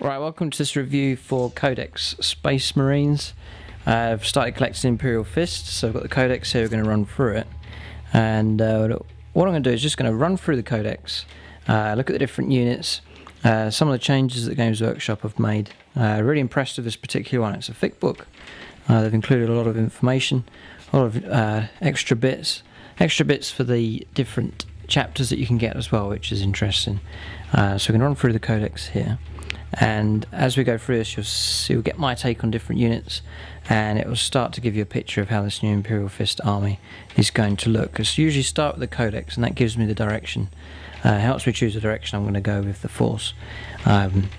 Right, welcome to this review for Codex Space Marines. I've started collecting Imperial Fist, so I've got the Codex here. We're going to run through it, and what I'm going to do is just going to run through the Codex, look at the different units, some of the changes that Games Workshop have made. Really impressed with this particular one. It's a thick book. They've included a lot of information, a lot of extra bits for the different chapters that you can get as well, which is interesting. So we're going to run through the Codex here. And as we go through this, you'll get my take on different units, and it will start to give you a picture of how this new Imperial Fist army is going to look. Because you usually start with the Codex, and that gives me the direction, helps me choose the direction I'm going to go with the force. And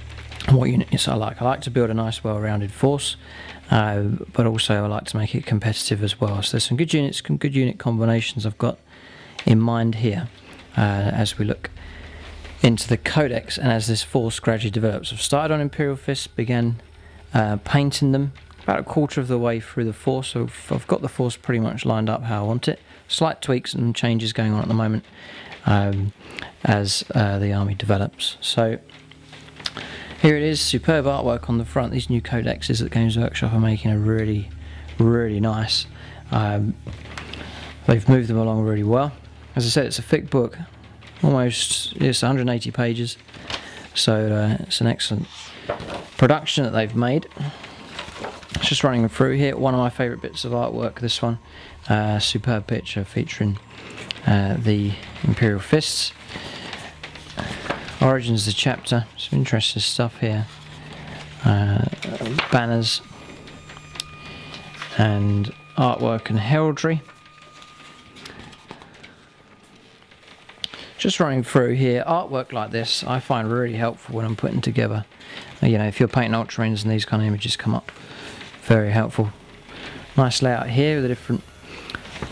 what units I like. I like to build a nice, well-rounded force, but also I like to make it competitive as well. So there's some good units, some good unit combinations I've got in mind here as we look into the Codex, and as this force gradually develops. I've started on Imperial Fist, began painting them about a quarter of the way through the force, so I've got the force pretty much lined up how I want it. Slight tweaks and changes going on at the moment as the army develops. So here it is, superb artwork on the front. These new codexes that Games Workshop are making are really, really nice. They've moved them along really well. As I said, it's a thick book. Almost, it's 180 pages, so it's an excellent production that they've made. Just running through here, one of my favourite bits of artwork, this one. Superb picture featuring the Imperial Fists. Origins of the chapter, some interesting stuff here. Banners and artwork and heraldry. Just running through here, artwork like this I find really helpful when I'm putting together. You know, if you're painting Ultramarines and these kind of images come up, very helpful. Nice layout here with the different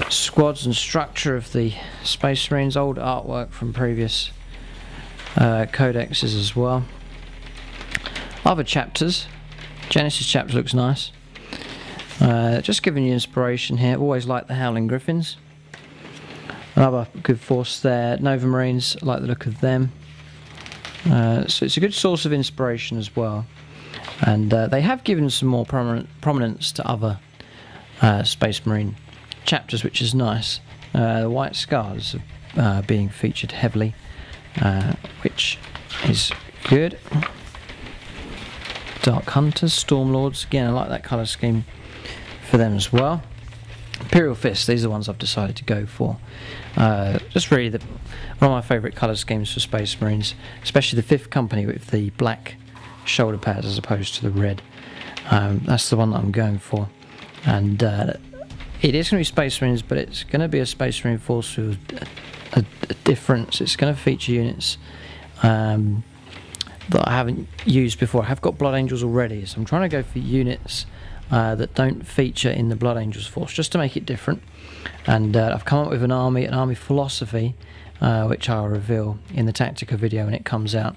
squads and structure of the Space Marines, old artwork from previous codexes as well. Other chapters, Genesis chapter looks nice. Just giving you inspiration here. Always like the Howling Griffins. Another good force there. Nova Marines, I like the look of them. So it's a good source of inspiration as well. And they have given some more prominence to other Space Marine chapters, which is nice. The White Scars being featured heavily, which is good. Dark Hunters, Stormlords, again I like that colour scheme for them as well. Imperial Fist, these are the ones I've decided to go for. Just really one of my favourite colour schemes for Space Marines, especially the 5th Company with the black shoulder pads as opposed to the red. That's the one that I'm going for. And it is going to be Space Marines, but it's going to be a Space Marine force with a difference. It's going to feature units that I haven't used before. I have got Blood Angels already, so I'm trying to go for units that don't feature in the Blood Angels force, just to make it different. And I've come up with an army philosophy, which I'll reveal in the Tactica video when it comes out.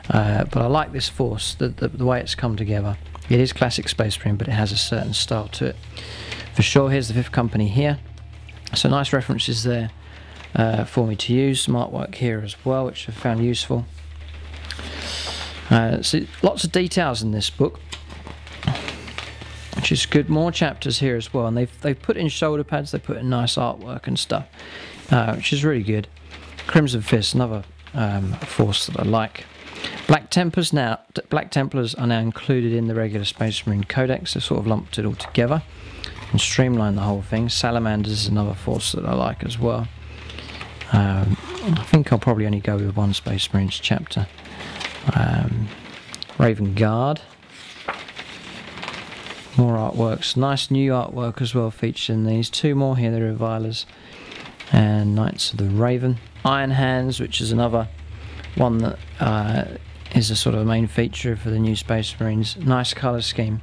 But I like this force, the way it's come together. It is classic Space Marine, but it has a certain style to it. For sure, here's the 5th Company here. So nice references there for me to use. Some artwork here as well, which I've found useful. So lots of details in this book, which is good. More chapters here as well, and they've put in shoulder pads, they put in nice artwork and stuff, which is really good. Crimson Fist, another force that I like. Black Templars are now included in the regular Space Marine Codex. They've sort of lumped it all together and streamlined the whole thing. Salamanders is another force that I like as well. I think I'll probably only go with one Space Marines chapter. Raven Guard. More artworks, nice new artwork as well featured in these. 2 more here, the Revilers and Knights of the Raven. Iron Hands, which is another one that is a sort of main feature for the new Space Marines. Nice colour scheme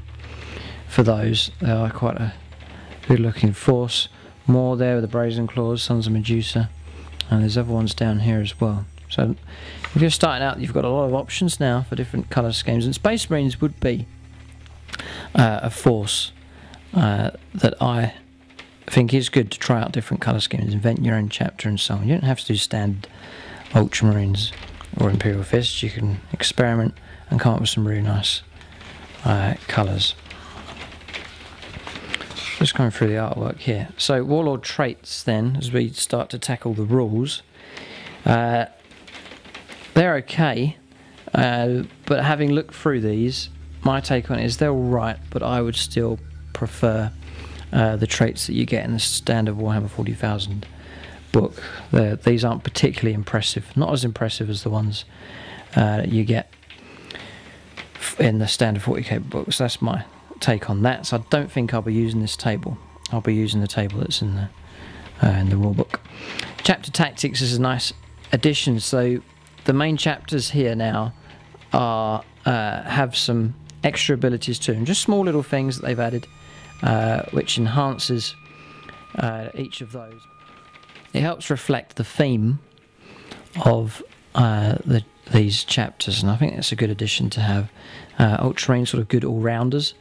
for those. They are quite a good looking force. More there with the Brazen Claws, Sons of Medusa, and there's other ones down here as well. So if you're starting out, you've got a lot of options now for different colour schemes, and Space Marines would be a force that I think is good to try out different colour schemes, invent your own chapter and so on. You don't have to do standard Ultramarines or Imperial Fist. You can experiment and come up with some really nice colours. Just going through the artwork here. So Warlord traits then, as we start to tackle the rules, they're okay, but having looked through these, my take on it is they're alright, but I would still prefer the traits that you get in the standard Warhammer 40,000 book. These aren't particularly impressive, not as impressive as the ones that you get in the standard 40k book. So that's my take on that. So I don't think I'll be using this table. I'll be using the table that's in the rulebook. Chapter tactics is a nice addition. So the main chapters here now are have some extra abilities to them, just small little things that they've added, which enhances each of those. It helps reflect the theme of these chapters, and I think that's a good addition to have. Ultramarine, sort of good all-rounders.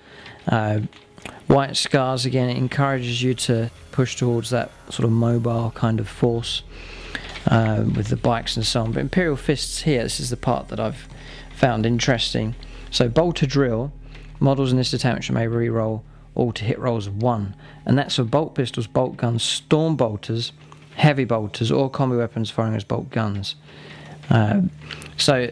White Scars, again, it encourages you to push towards that sort of mobile kind of force with the bikes and so on. But Imperial Fists here, this is the part that I've found interesting. So bolter drill, models in this detachment may re-roll all to hit rolls of 1, and that's for bolt pistols, bolt guns, storm bolters, heavy bolters, or combi weapons firing as bolt guns. So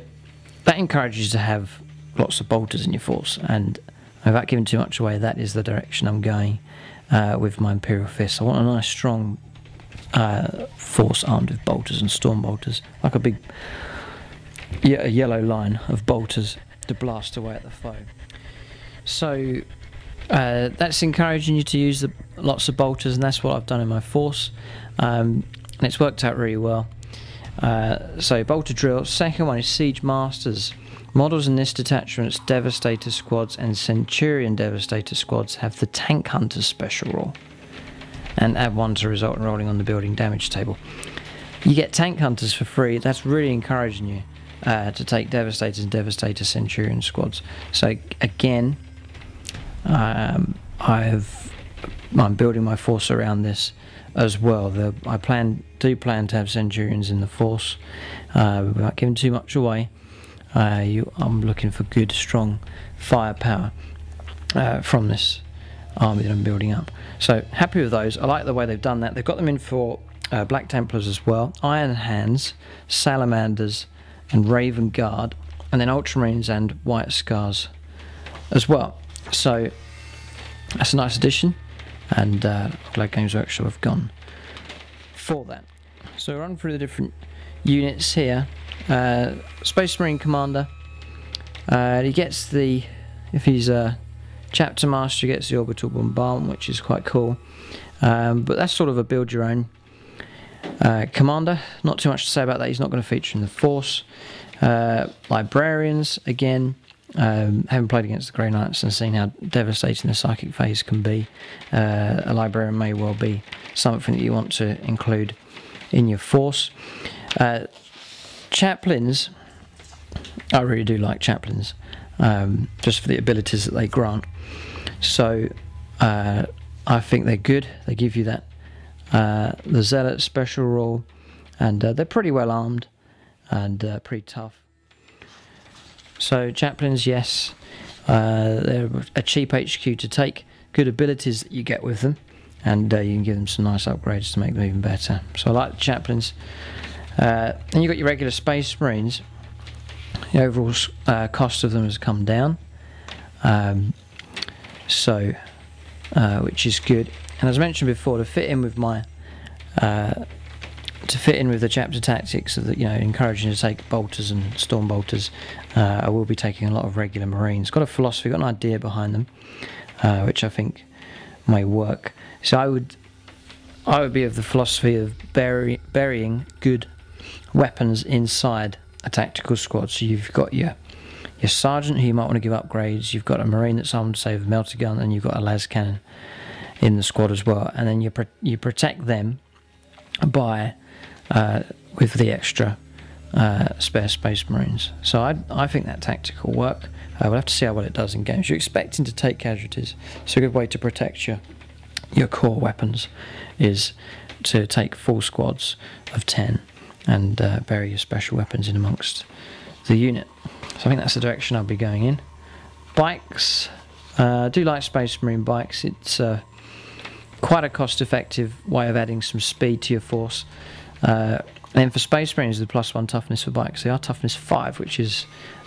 that encourages you to have lots of bolters in your force, and without giving too much away, that is the direction I'm going with my Imperial Fist. I want a nice strong force armed with bolters and storm bolters, like a big a yellow line of bolters to blast away at the foe. So that's encouraging you to use lots of bolters, and that's what I've done in my force, and it's worked out really well. So bolter drill. Second one is Siege Masters. Models in this detachment's Devastator squads and Centurion Devastator squads have the Tank Hunter special rule, and add 1 to result in rolling on the building damage table. You get Tank Hunters for free. That's really encouraging you to take Devastators and Devastator Centurion squads. So again, I'm building my force around this as well. I do plan to have Centurions in the force, without giving too much away. I'm looking for good, strong firepower from this army that I'm building up. So happy with those. I like the way they've done that. They've got them in for Black Templars as well, Iron Hands, Salamanders, and Raven Guard, and then Ultramarines and White Scars as well. So that's a nice addition, and glad Games Workshop have gone for that. So we'll run through the different units here. Space Marine Commander, he gets if he's a Chapter Master, he gets the Orbital Bombardment, which is quite cool, but that's sort of a build your own commander. Not too much to say about that. He's not going to feature in the force. Librarians, again, having played against the Grey Knights and seen how devastating the psychic phase can be, a librarian may well be something that you want to include in your force. Chaplains, I really do like chaplains, just for the abilities that they grant. So I think they're good. They give you that the Zealot special rule, and they're pretty well armed and pretty tough. So chaplains, yes, they're a cheap HQ to take. Good abilities that you get with them, and you can give them some nice upgrades to make them even better. So I like the chaplains. And you've got your regular Space Marines. The overall cost of them has come down, which is good. And as I mentioned before, to fit in with the chapter tactics of encouraging you to take bolters and storm bolters, I will be taking a lot of regular Marines. Got a philosophy, got an idea behind them, which I think may work. So I would be of the philosophy of burying good weapons inside a tactical squad. So you've got your sergeant, who you might want to give upgrades. You've got a Marine that's armed, say, with a melter gun, and you've got a las cannon in the squad as well. And then you protect them by with the extra spare Space Marines. So I think that tactic will work. We'll have to see how well it does in games. You're expecting to take casualties, so a good way to protect your core weapons is to take full squads of 10 and bury your special weapons in amongst the unit. So I think that's the direction I'll be going in. Bikes. I do like Space Marine bikes. It's quite a cost-effective way of adding some speed to your force. And then for Space Marines, the +1 toughness for bikes. They are toughness 5, which is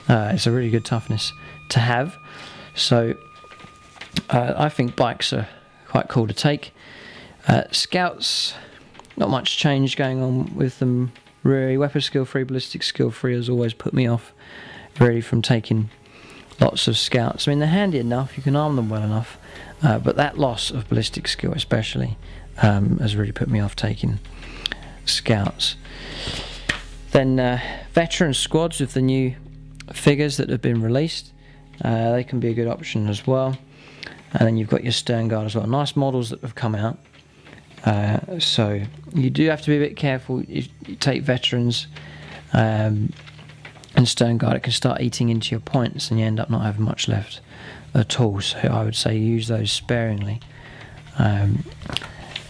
it's a really good toughness to have. So I think bikes are quite cool to take. Scouts, not much change going on with them really. Weapon skill 3, ballistic skill 3 has always put me off really from taking lots of scouts. I mean, they're handy enough, you can arm them well enough, but that loss of ballistic skill especially has really put me off taking scouts. Then veteran squads with the new figures that have been released, they can be a good option as well. And then you've got your Stern Guard as well. Nice models that have come out. So you do have to be a bit careful. You take veterans and Stern Guard, it can start eating into your points and you end up not having much left at all. So I would say use those sparingly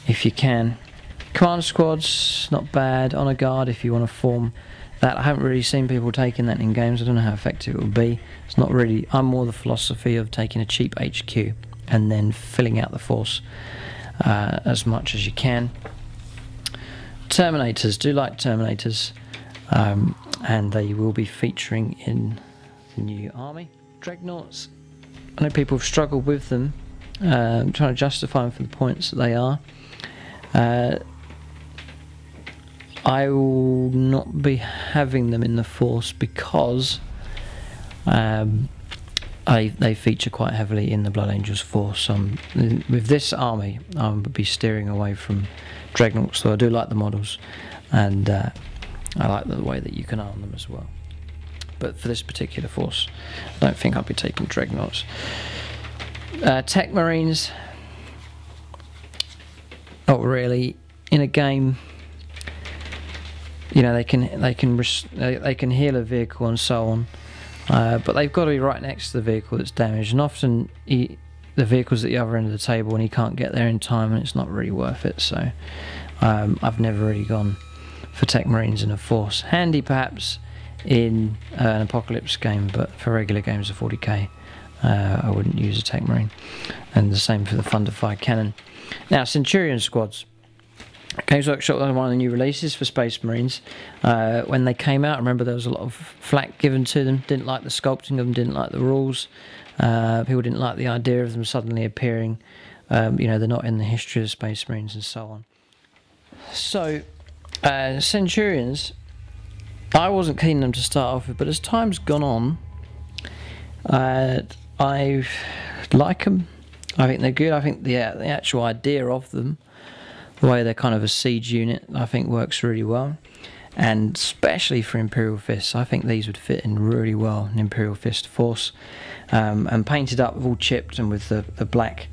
if you can. Command squads, not bad. Honor Guard if you want to form that. I haven't really seen people taking that in games. I don't know how effective it will be. It's not really. I'm more the philosophy of taking a cheap HQ and then filling out the force as much as you can. Terminators, do like Terminators, and they will be featuring in the new army. Dreadnoughts, I know people have struggled with them, trying to justify them for the points that they are. I will not be having them in the force because they feature quite heavily in the Blood Angels force. With this army, I would be steering away from Dreadnoughts, so I do like the models, and I like the way that you can arm them as well. But for this particular force, I don't think I'll be taking Dreadnoughts. Tech Marines, not really. In a game, you know, they can heal a vehicle and so on, but they've got to be right next to the vehicle that's damaged, and often the vehicle's at the other end of the table and he can't get there in time, and it's not really worth it. So I've never really gone for Tech Marines in a force. Handy perhaps in an Apocalypse game, but for regular games of 40k I wouldn't use a Tech Marine. And the same for the Thunderfire Cannon. Now, Centurion squads. Games Workshop was one of the new releases for Space Marines. When they came out, I remember there was a lot of flack given to them. Didn't like the sculpting of them, didn't like the rules. People didn't like the idea of them suddenly appearing. You know, they're not in the history of Space Marines and so on. So, Centurions, I wasn't keen on them to start off with, but as time's gone on, I like them. I think they're good. I think the actual idea of them, the way they're kind of a siege unit, I think works really well. And especially for Imperial Fists, I think these would fit in really well, an Imperial Fist force. And painted up, all chipped and with the black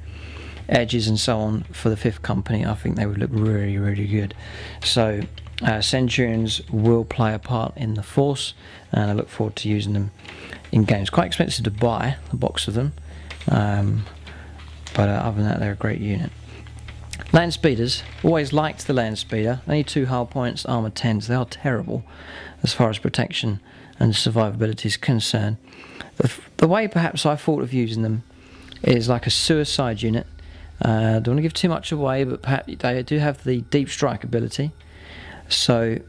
edges and so on for the 5th Company, I think they would look really, really good. So Centurions will play a part in the force, and I look forward to using them in games. Quite expensive to buy, a box of them, but other than that, they're a great unit. Land Speeders, always liked the Land Speeder. Only 2 hull points, armor 10s. They are terrible as far as protection and survivability is concerned. The way perhaps I thought of using them is like a suicide unit. Don't want to give too much away, but perhaps they do have the deep strike ability. So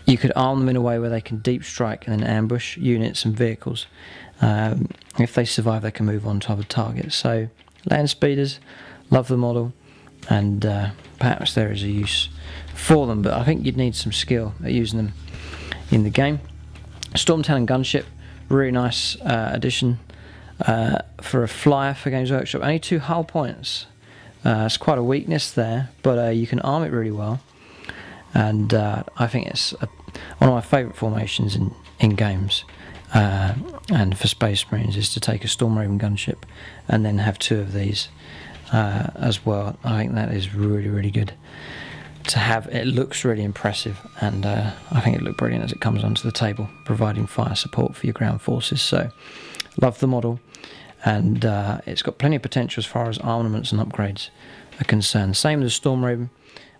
you could arm them in a way where they can deep strike and then ambush units and vehicles. If they survive, they can move on to other targets. So Land Speeders, love the model, and perhaps there is a use for them, but I think you'd need some skill at using them in the game. Storm Talon Gunship, really nice addition for a flyer for Games Workshop. Only 2 hull points. It's quite a weakness there, but you can arm it really well, and I think it's one of my favourite formations in games. And for Space Marines is to take a Storm Raven gunship and then have 2 of these as well. I think that is really, really good to have. It looks really impressive, and I think it looked brilliant as it comes onto the table, providing fire support for your ground forces. So love the model, and it's got plenty of potential as far as armaments and upgrades are concerned. Same with the Storm Raven.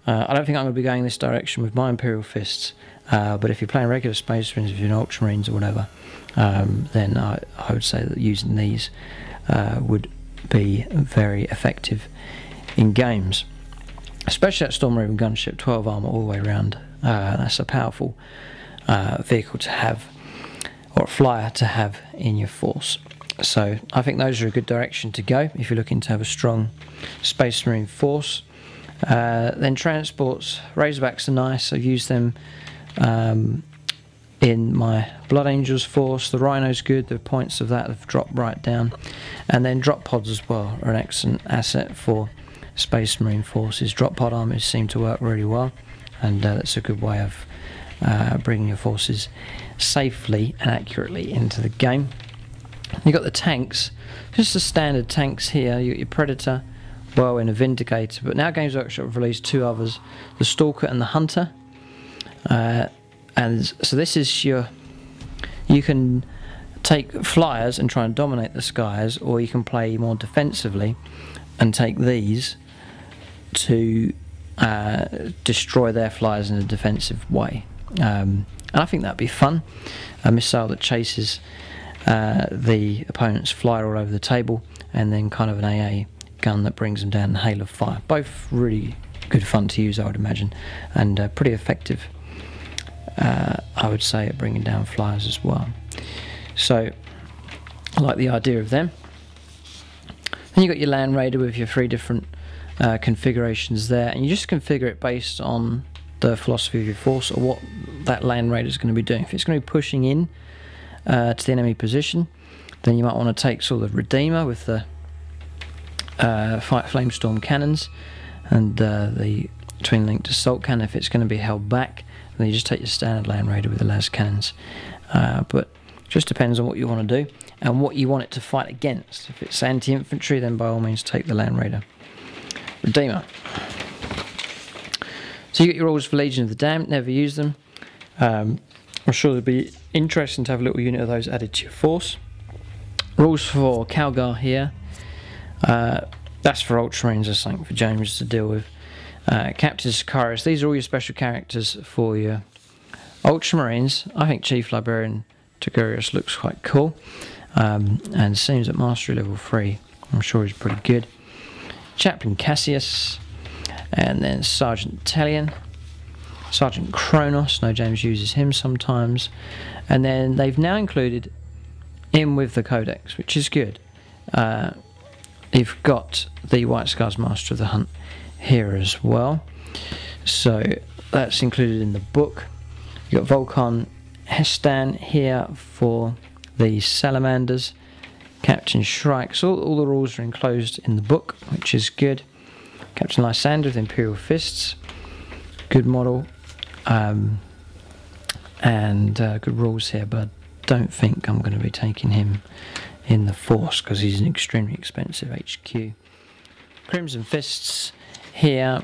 I don't think I'm going to be going this direction with my Imperial Fists, but if you're playing regular Space Marines, if you're in Ultramarines or whatever, then I would say that using these would be very effective in games. Especially that Storm Raven gunship, 12 armor all the way around. That's a powerful vehicle to have, or a flyer to have in your force. So I think those are a good direction to go if you're looking to have a strong Space Marine force. Then transports, Razorbacks are nice. I've used them in my Blood Angels force. The Rhino's good, the points of that have dropped right down. And then drop pods as well are an excellent asset for Space Marine forces. Drop pod armies seem to work really well, and that's a good way of bringing your forces safely and accurately into the game. You've got the tanks, just the standard tanks here. You've got your Predator, Whirlwind, and Vindicator, but now Games Workshop have released two others, the Stalker and the Hunter. And so this is your, you can take flyers and try and dominate the skies, or you can play more defensively and take these to destroy their flyers in a defensive way. And I think that'd be fun. A missile that chases the opponent's flyer all over the table, and then kind of an AA gun that brings them down in a hail of fire. Both really good fun to use, I would imagine, and pretty effective, I would say, at bringing down flyers as well. So I like the idea of them. Then you've got your Land Raider with your 3 different configurations there, and you just configure it based on the philosophy of your force, or what that Land Raider is going to be doing. If it's going to be pushing in to the enemy position, then you might want to take sort of the Redeemer with the Flamestorm cannons and the twin-linked assault cannon. If it's going to be held back, then you just take your standard Land Raider with the las cannons. But just depends on what you want to do and what you want it to fight against. If it's anti-infantry, then by all means take the Land Raider. Redeemer. So you get your orders for Legion of the Damned, never use them. I'm sure it'd be interesting to have a little unit of those added to your force. Rules for Calgar here. That's for Ultramarines, or something for James to deal with. Captain Sicarius, these are all your special characters for your Ultramarines. I think Chief Librarian Togurius looks quite cool, and seems at Mastery level 3. I'm sure he's pretty good. Chaplain Cassius, and then Sergeant Telian, Sergeant Kronos. No, James uses him sometimes. And then they've now included him with the Codex, which is good. You've got the White Scars Master of the Hunt here as well, so that's included in the book. You've got Volkan Hestan here for the Salamanders, Captain Shrike. So all the rules are enclosed in the book, which is good. Captain Lysander with Imperial Fists, good model, and good rules here, but I don't think I'm going to be taking him in the force because he's an extremely expensive HQ. Crimson Fists here,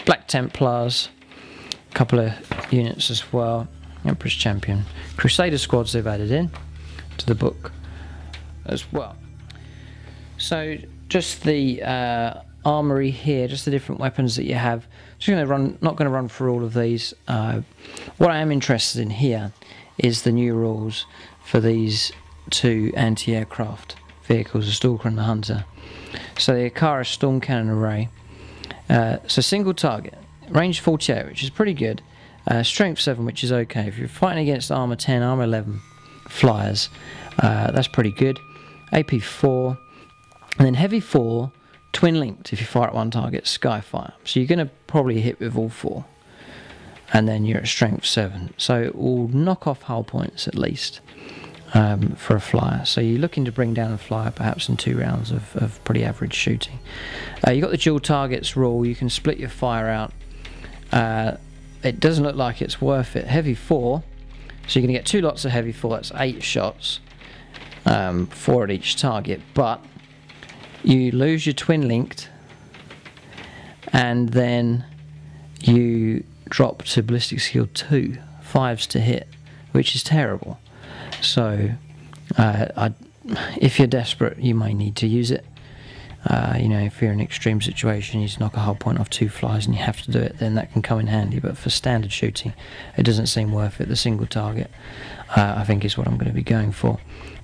Black Templars, a couple of units as well, Emperor's Champion. Crusader squads they've added in to the book as well. So just the armory here, just the different weapons that you have. Just going to run, not going to run through all of these. What I am interested in here is the new rules for these 2 anti-aircraft vehicles, the Stalker and the Hunter. So the Akara Storm Cannon Array. So single target, range 48, which is pretty good. Strength 7, which is okay. If you're fighting against armor 10, armor 11 flyers, that's pretty good. AP 4, and then heavy 4, twin linked if you fire at one target, Skyfire. So you're going to probably hit with all 4. And then you're at strength 7. So it will knock off hull points at least for a flyer. So you're looking to bring down a flyer perhaps in 2 rounds of pretty average shooting. You've got the dual targets rule. You can split your fire out. It doesn't look like it's worth it. Heavy 4. So you're going to get 2 lots of heavy 4. That's 8 shots. 4 at each target. But you lose your twin linked, and then you drop to ballistic skill 2, 5s to hit, which is terrible. So if you're desperate, you may need to use it. You know, if you're in an extreme situation, you just knock a whole point off 2 flies and you have to do it, then that can come in handy. But for standard shooting, it doesn't seem worth it. The single target, I think, is what I'm going to be going for.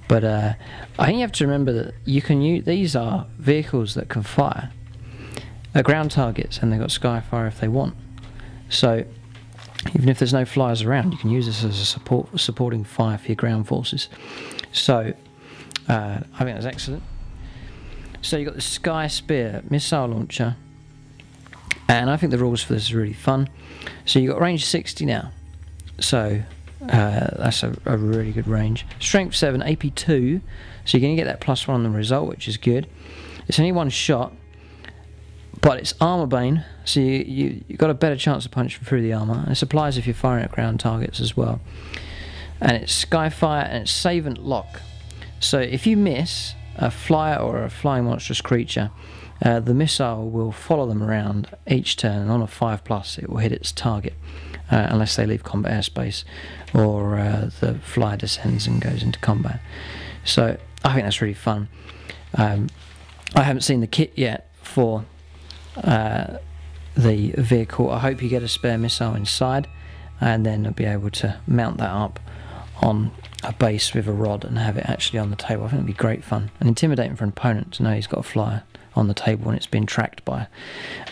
But I think you have to remember that you can use, these are vehicles that can fire at ground targets, and they've got Skyfire if they want. So even if there's no flyers around, you can use this as a supporting fire for your ground forces. So I think that's excellent. So you've got the Sky Spear missile launcher, and I think the rules for this are really fun. So you've got range 60 now, so that's a really good range. Strength 7, AP 2, so you're going to get that +1 on the result, which is good. It's only 1 shot, but it's armor bane, so you've got a better chance of punching through the armor, and it applies if you're firing at ground targets as well. And it's Skyfire, and it's save and lock. So if you miss a flyer or a flying monstrous creature, the missile will follow them around each turn, and on a 5+ it will hit its target, unless they leave combat airspace or the flyer descends and goes into combat. So I think that's really fun. I haven't seen the kit yet for the vehicle. I hope you get a spare missile inside, and then I'll be able to mount that up on a base with a rod and have it actually on the table. I think it'd be great fun and intimidating for an opponent to know he's got a flyer on the table and it's been tracked by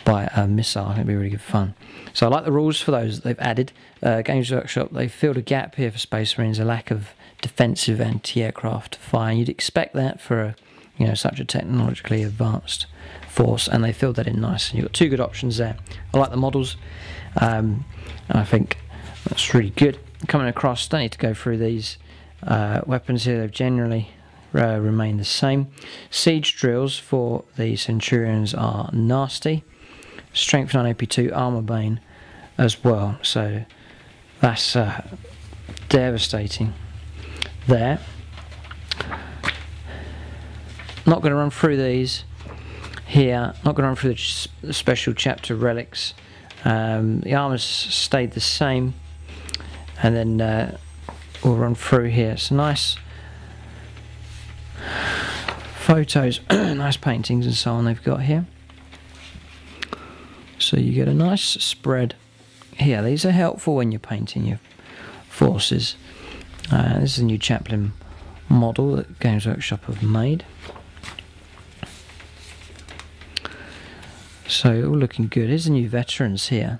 a missile. I think it'd be really good fun. So I like the rules for those that they've added. Games Workshop, they've filled a gap here for Space Marines, a lack of defensive anti-aircraft fire. You'd expect that for such a technologically advanced force, and they filled that in nice. And you've got 2 good options there. I like the models, and I think that's really good. Coming across, don't need to go through these weapons here. They've generally remained the same. Siege drills for the Centurions are nasty. Strength 9, AP 2, armor bane as well. So that's devastating there. Not going to run through these here. Not going to run through the special chapter relics. The armor's stayed the same, and then we'll run through here. So nice photos, nice paintings and so on they've got here. So you get a nice spread here. These are helpful when you're painting your forces. This is a new chaplain model that Games Workshop have made. So all looking good. Here's the new veterans here,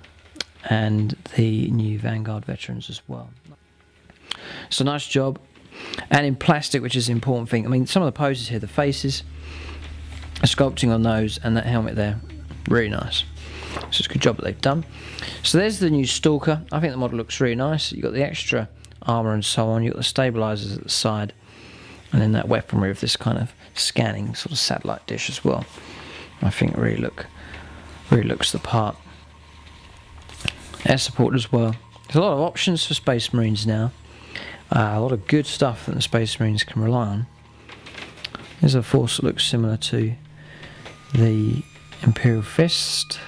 and the new Vanguard veterans as well. So nice job. And in plastic, which is the important thing. I mean, some of the poses here, the faces, the sculpting on those, and that helmet there, really nice. So it's a good job that they've done. So there's the new Stalker. I think the model looks really nice. You've got the extra armour and so on. You've got the stabilisers at the side, and then that weaponry of this kind of scanning sort of satellite dish as well. I think it really looks the part. Air support as well. There's a lot of options for Space Marines now. A lot of good stuff that the Space Marines can rely on. There's a force that looks similar to the Imperial Fist,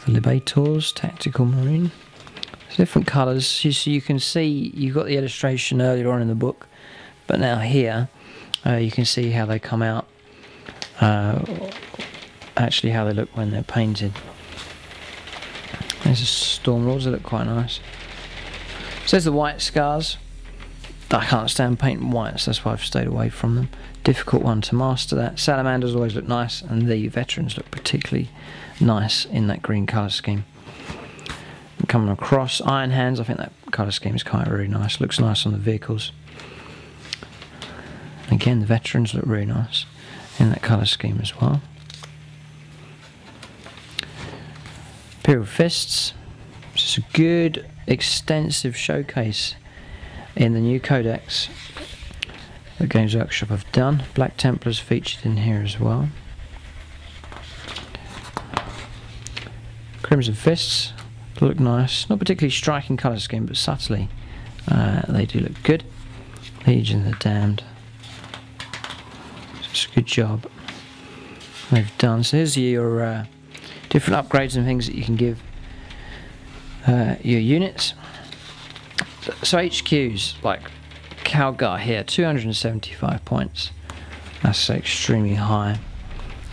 the Libators, Tactical Marine. There's different colours. So you can see, you've got the illustration earlier on in the book, but now here you can see how they come out, actually how they look when they're painted. There's the Stormlords, they look quite nice. So there's the white scars. I can't stand painting whites, that's why I've stayed away from them. Difficult one to master that. Salamanders always look nice, and the veterans look particularly nice in that green colour scheme. And coming across, Iron Hands, I think that colour scheme is quite really nice. Looks nice on the vehicles. Again, the veterans look really nice in that colour scheme as well. Imperial Fists. It's a good, extensive showcase in the new Codex that Games Workshop have done. Black Templars featured in here as well. Crimson Fists look nice. Not particularly striking colour scheme, but subtly they do look good. Legion of the Damned. It's a good job they've done. So here's your different upgrades and things that you can give your units. So HQs like Calgar here, 275 points. That's extremely high.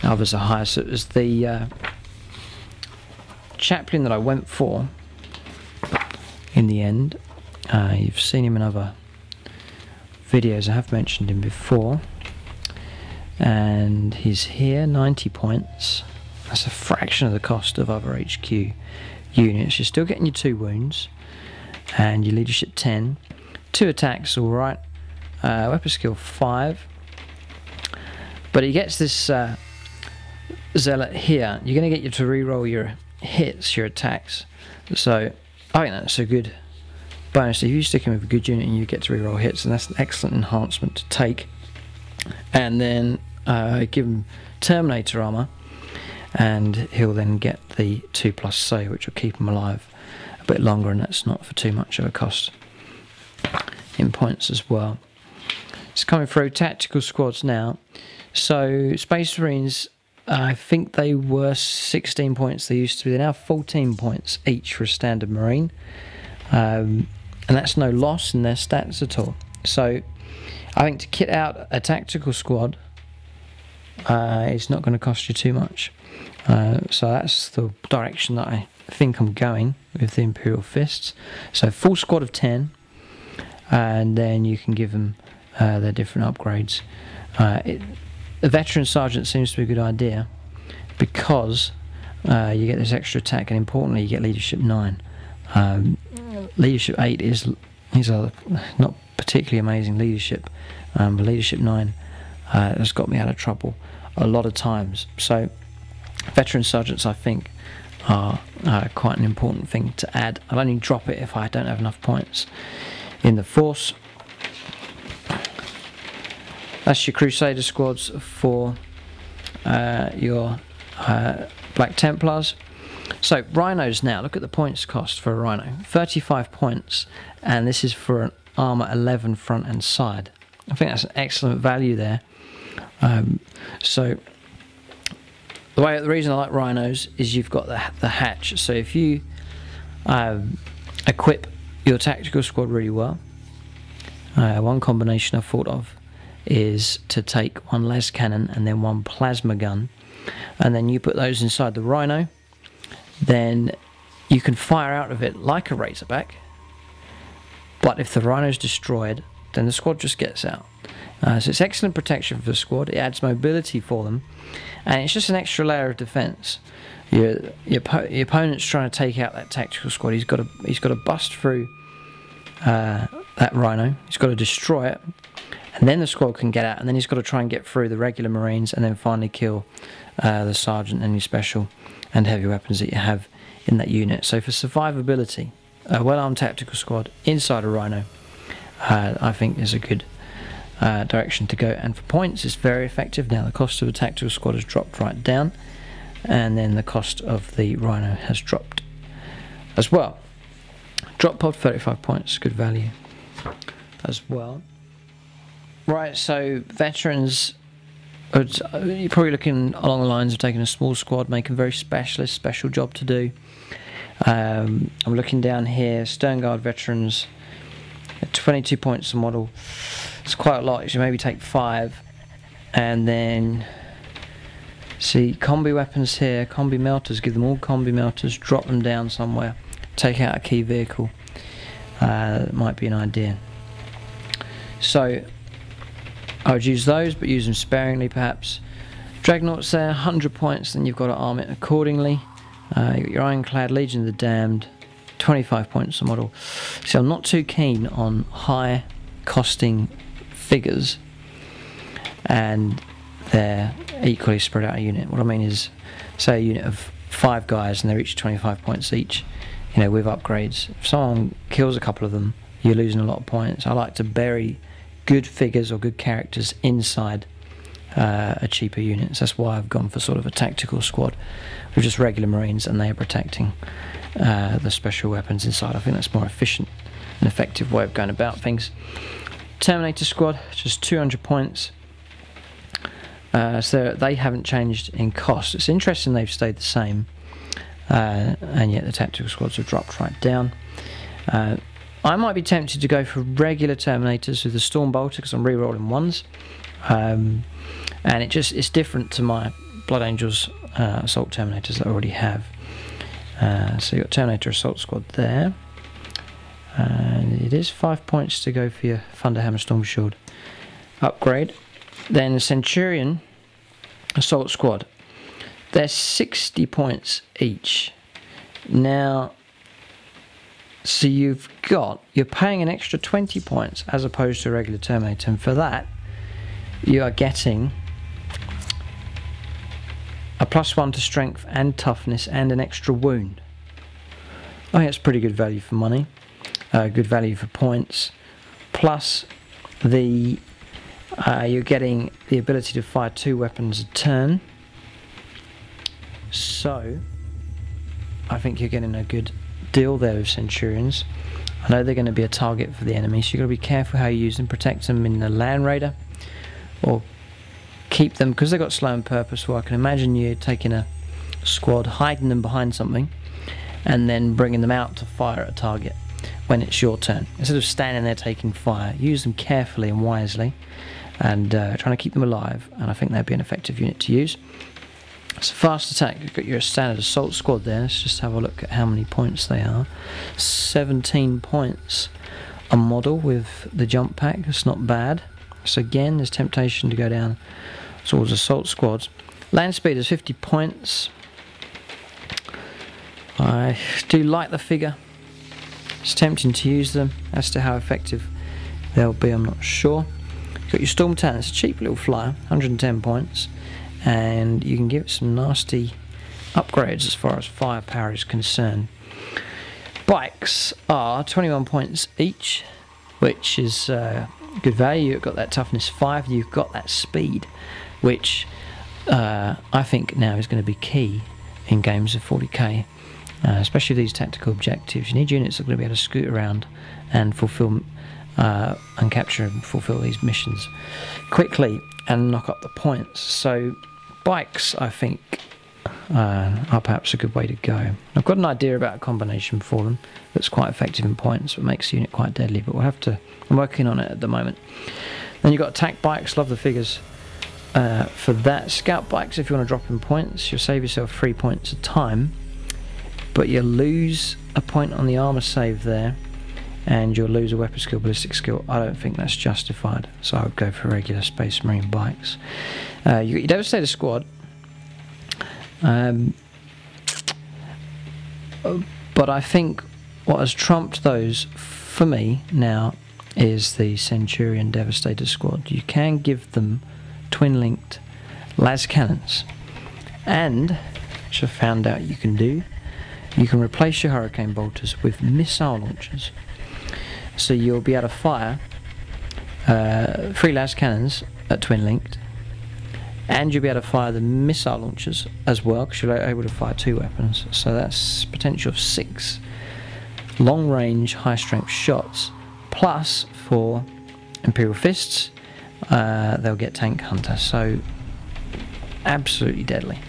Others are higher. So it was the chaplain that I went for in the end. You've seen him in other videos. I have mentioned him before. And he's here, 90 points. That's a fraction of the cost of other HQ units. You're still getting your 2 wounds. And your leadership 10. 2 attacks, alright. Weapon skill 5. But he gets this zealot here. You're going to get you to reroll your hits, your attacks. So I think that's a good bonus. If you stick him with a good unit and you get to reroll hits, and that's an excellent enhancement to take. And then give him Terminator armor, and he'll then get the 2+ say, which will keep him alive a bit longer, and that's not for too much of a cost in points as well. It's coming through tactical squads now. So Space Marines, I think they were 16 points they used to be. They're now 14 points each for a standard Marine, and that's no loss in their stats at all. So I think to kit out a tactical squad, it's not going to cost you too much. So that's the direction that I think I'm going with the Imperial Fists. So full squad of 10, and then you can give them their different upgrades. The Veteran Sergeant seems to be a good idea because you get this extra attack, and importantly you get Leadership 9. Leadership 8 is a not particularly amazing leadership, but Leadership 9 has got me out of trouble a lot of times. So Veteran Sergeants, I think, are quite an important thing to add. I'll only drop it if I don't have enough points in the force. That's your Crusader squads for your Black Templars. So Rhinos now, look at the points cost for a Rhino. 35 points, and this is for an armor 11 front and side. I think that's an excellent value there. So the reason I like Rhinos is you've got the hatch. So if you equip your tactical squad really well, one combination I've thought of is to take 1 les cannon and then 1 plasma gun, and then you put those inside the Rhino, then you can fire out of it like a Razorback, but if the Rhino's destroyed, then the squad just gets out. So it's excellent protection for the squad, it adds mobility for them, and it's just an extra layer of defense. Your opponent's trying to take out that tactical squad. He's got to bust through that Rhino, he's got to destroy it, and then the squad can get out, and then he's got to try and get through the regular Marines, and then finally kill the Sergeant and your special and heavy weapons that you have in that unit. So for survivability, a well-armed tactical squad inside a Rhino, I think is a good direction to go. And for points, it's very effective. Now the cost of a tactical squad has dropped right down, and then the cost of the Rhino has dropped as well. Drop pod 35 points, good value as well. Right, so veterans, you're probably looking along the lines of taking a small squad, making a very special job to do. I'm looking down here, Sternguard veterans, at 22 points a model. It's quite a lot. You should maybe take 5, and then see combi weapons here, combi melters. Give them all combi melters, drop them down somewhere, take out a key vehicle. That might be an idea. So I would use those, but use them sparingly perhaps. Dreadnoughts there, 100 points, then you've got to arm it accordingly. You've got your Ironclad, Legion of the Damned, 25 points a model. So I'm not too keen on high costing figures, and they're equally spread out a unit. What I mean is, say a unit of 5 guys and they're each 25 points each, you know, with upgrades. If someone kills a couple of them, you're losing a lot of points. I like to bury good figures or good characters inside a cheaper unit. So that's why I've gone for sort of a tactical squad with just regular Marines, and they are protecting the special weapons inside. I think that's more efficient and effective way of going about things. Terminator squad, just 200 points. So they haven't changed in cost. It's interesting they've stayed the same, and yet the tactical squads have dropped right down. I might be tempted to go for regular Terminators with the Storm Bolter because I'm re-rolling 1s. and it's different to my Blood Angels Assault Terminators that I already have. So you've got Terminator Assault Squad there, and it is 5 points to go for your Thunderhammer Storm Shield upgrade. Then the Centurion Assault Squad, they're 60 points each. Now, so you're paying an extra 20 points as opposed to a regular Terminator, and for that you are getting a +1 to strength and toughness and an extra wound. I think that's pretty good value for money, good value for points, plus the you're getting the ability to fire 2 weapons a turn, so I think you're getting a good deal there with Centurions. I know they're going to be a target for the enemy, so you've got to be careful how you use them. Protect them in the Land Raider, or keep them, because they've got slow and purposeful. I can imagine you taking a squad, hiding them behind something, and then bringing them out to fire at a target when it's your turn. Instead of standing there taking fire, use them carefully and wisely, and trying to keep them alive, and I think that'd be an effective unit to use. It's a fast attack. You've got your standard assault squad there. Let's just have a look at how many points they are. 17 points a model with the jump pack. It's not bad. So again, there's temptation to go down towards assault squads. Land speed is 50 points. I do like the figure. It's tempting to use them. As to how effective they'll be, I'm not sure. You've got your Storm Talon. It's a cheap little flyer, 110 points. And you can give it some nasty upgrades as far as firepower is concerned. Bikes are 21 points each, which is good value. You've got that toughness 5, you've got that speed, which I think now is going to be key in games of 40k, especially these tactical objectives. You need units that are going to be able to scoot around and fulfill and capture and fulfill these missions quickly and knock up the points. So bikes, I think, are perhaps a good way to go. I've got an idea about a combination for them that's quite effective in points, but makes the unit quite deadly, but we'll have to, I'm working on it at the moment. Then you've got attack bikes, love the figures for that. Scout bikes, if you want to drop in points, you'll save yourself 3 points a time, but you'll lose a point on the armor save there, and you'll lose a weapon skill, ballistic skill. I don't think that's justified, so I would go for regular Space Marine bikes. You got your Devastator squad, but I think what has trumped those for me now is the Centurion Devastator squad. You can give them twin-linked las cannons, and which I found out you can do, you can replace your hurricane bolters with missile launchers. So you'll be able to fire 3 las cannons at twin-linked, and you'll be able to fire the missile launchers as well, because you're able to fire 2 weapons. So that's potential of 6 long-range, high-strength shots. Plus, for Imperial Fists, they'll get Tank Hunter. So absolutely deadly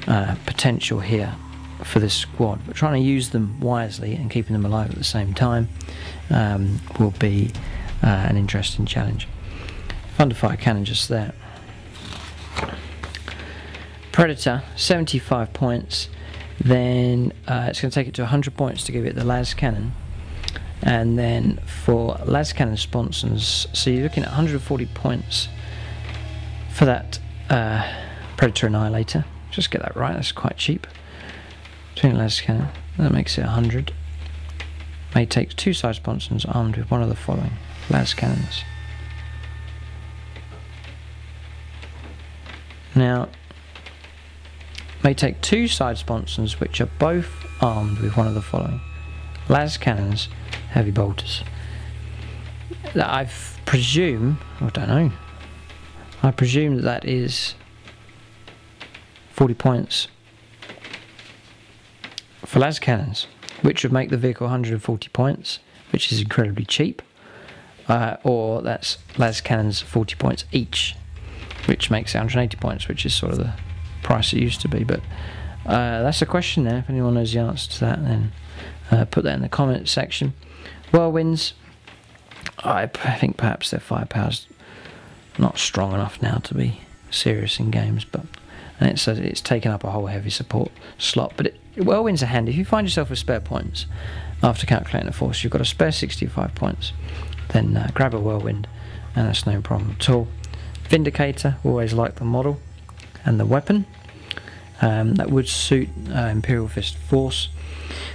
potential here for this squad, but trying to use them wisely and keeping them alive at the same time will be an interesting challenge. Thunderfire cannon just there. Predator, 75 points. Then it's going to take it to 100 points to give it the las cannon, and then for las cannon sponsons, so you're looking at 140 points for that Predator Annihilator. Just get that right, that's quite cheap. Between las cannon, that makes it 100. May take 2 side sponsons armed with one of the following las cannons. Now, may take 2 side sponsons which are both armed with one of the following: las cannons, heavy bolters. I presume, I don't know, I presume that that is 40 points for las cannons, which would make the vehicle 140 points, which is incredibly cheap, or that's las cannons 40 points each, which makes it 180 points, which is sort of the price it used to be. But that's a question there. If anyone knows the answer to that, then put that in the comment section. Whirlwinds, I think perhaps their firepower's not strong enough now to be serious in games, and it's taken up a whole heavy support slot. But whirlwinds are handy. If you find yourself with spare points after calculating the force, you've got a spare 65 points, then grab a whirlwind, and that's no problem at all. Vindicator, always like the model and the weapon. That would suit Imperial Fist Force.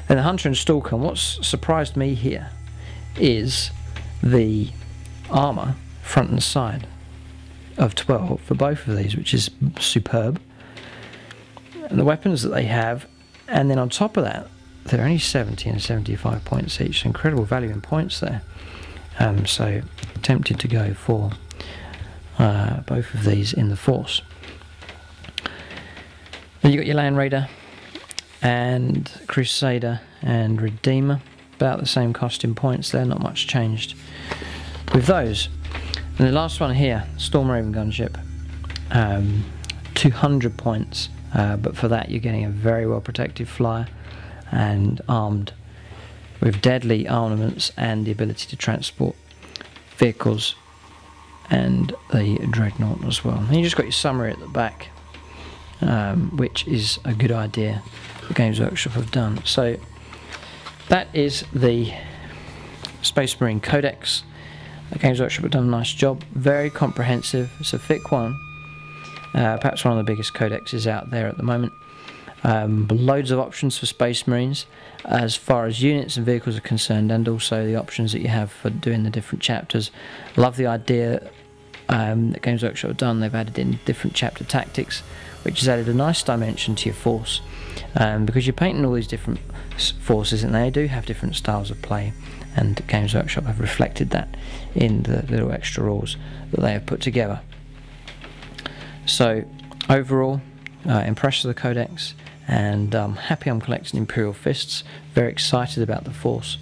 Then the Hunter and Stalker, and what's surprised me here is the armour front and side of 12 for both of these, which is superb. And the weapons that they have, and then on top of that, they're only 70 and 75 points each. Incredible value in points there. So tempted to go for both of these in the Force. Then you got your Land Raider and Crusader and Redeemer, about the same cost in points there, not much changed with those. And the last one here, Storm Raven gunship, 200 points, but for that you're getting a very well protected flyer and armed with deadly armaments and the ability to transport vehicles and the Dreadnought as well. And you just got your summary at the back, which is a good idea the Games Workshop have done. So that is the Space Marine Codex. The Games Workshop have done a nice job, very comprehensive. It's a thick one, perhaps one of the biggest codexes out there at the moment. Loads of options for Space Marines as far as units and vehicles are concerned, and also the options that you have for doing the different chapters. Love the idea that Games Workshop have done. They've added in different chapter tactics, which has added a nice dimension to your force, because you're painting all these different forces and they do have different styles of play, and Games Workshop have reflected that in the little extra rules that they have put together. So overall, impressed with the Codex, and I'm happy I'm collecting Imperial Fists. Very excited about the Force,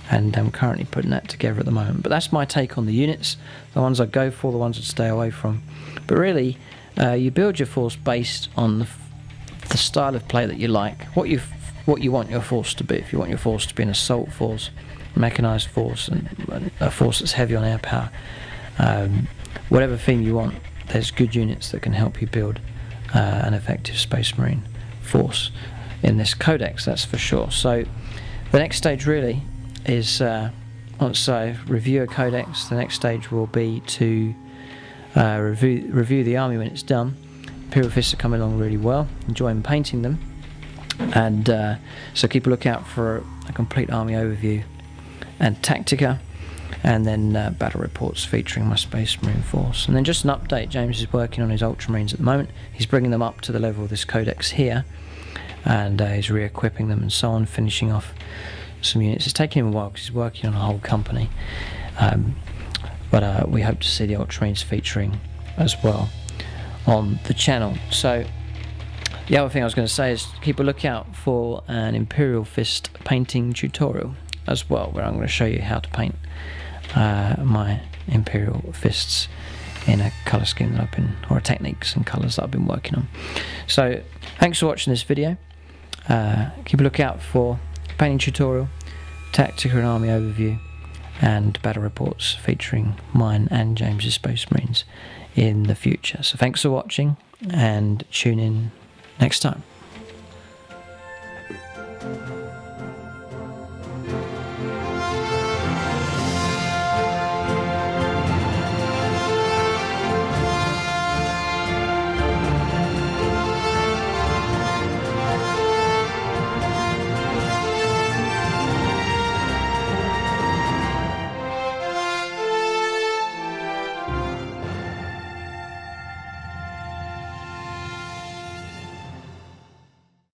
and I'm currently putting that together at the moment. But that's my take on the units, the ones I go for, the ones I'd stay away from. But really, you build your force based on the style of play that you like, what you want your force to be. If you want your force to be an assault force, mechanised force, and a force that's heavy on air power, whatever theme you want, there's good units that can help you build an effective Space Marine force in this Codex, that's for sure. So the next stage really is, once I review a Codex, the next stage will be to review the army when it's done. Imperial Fists are coming along really well, enjoying painting them, and so keep a lookout for a complete army overview and Tactica, and then battle reports featuring my Space Marine force. And then just an update, James is working on his Ultramarines at the moment. He's bringing them up to the level of this Codex here, and he's re-equipping them and so on, finishing off some units. It's taking him a while because he's working on a whole company, but we hope to see the Ultramarines featuring as well on the channel. So the other thing I was going to say is keep a lookout for an Imperial Fist painting tutorial as well, where I'm going to show you how to paint my Imperial Fists in a colour scheme that I've been, or techniques and colours that I've been working on. So thanks for watching this video. Keep a lookout for painting tutorial, Tactica and army overview, and battle reports featuring mine and James's Space Marines in the future. So thanks for watching, and tune in next time.